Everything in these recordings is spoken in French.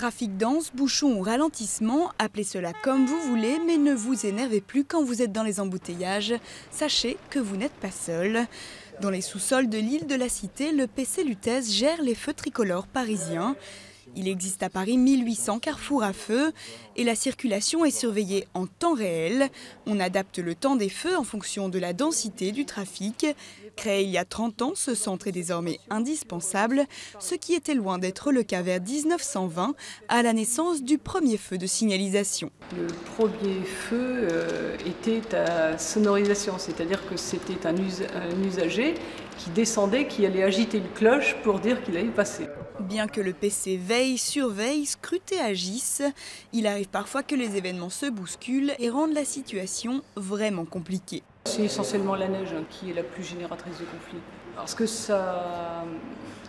Trafic dense, bouchons ou ralentissement, appelez cela comme vous voulez, mais ne vous énervez plus quand vous êtes dans les embouteillages. Sachez que vous n'êtes pas seul. Dans les sous-sols de l'île de la Cité, le PC Lutèce gère les feux tricolores parisiens. Il existe à Paris 1800 carrefours à feu et la circulation est surveillée en temps réel. On adapte le temps des feux en fonction de la densité du trafic. Créé il y a 30 ans, ce centre est désormais indispensable, ce qui était loin d'être le cas vers 1920, à la naissance du premier feu de signalisation. Le premier feu était à sonorisation, c'est-à-dire que c'était un usager qui descendait, qui allait agiter une cloche pour dire qu'il allait passer. Bien que le PC veille, surveille, scrute et agisse, il arrive parfois que les événements se bousculent et rendent la situation vraiment compliquée. C'est essentiellement la neige qui est la plus génératrice de conflits, parce que ça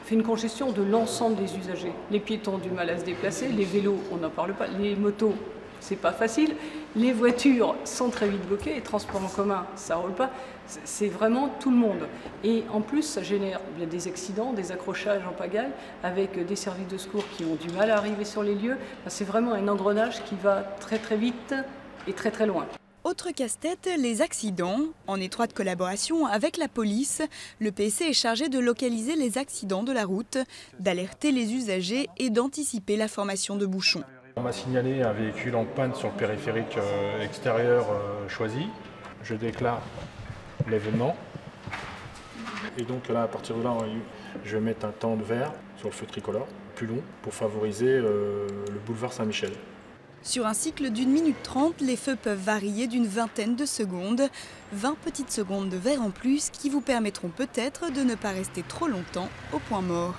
fait une congestion de l'ensemble des usagers. Les piétons ont du mal à se déplacer, les vélos, on n'en parle pas, les motos, c'est pas facile, les voitures sont très vite bloquées, les transports en commun, ça roule pas, c'est vraiment tout le monde. Et en plus, ça génère bien des accidents, des accrochages en pagaille, avec des services de secours qui ont du mal à arriver sur les lieux. C'est vraiment un engrenage qui va très très vite et très très loin. Autre casse-tête, les accidents. En étroite collaboration avec la police, le PC est chargé de localiser les accidents de la route, d'alerter les usagers et d'anticiper la formation de bouchons. On m'a signalé un véhicule en panne sur le périphérique extérieur choisi. Je déclare l'événement. Et donc là, à partir de là, je vais mettre un temps de vert sur le feu tricolore, plus long, pour favoriser le boulevard Saint-Michel. Sur un cycle d'1 minute 30, les feux peuvent varier d'une vingtaine de secondes. 20 petites secondes de vert en plus qui vous permettront peut-être de ne pas rester trop longtemps au point mort.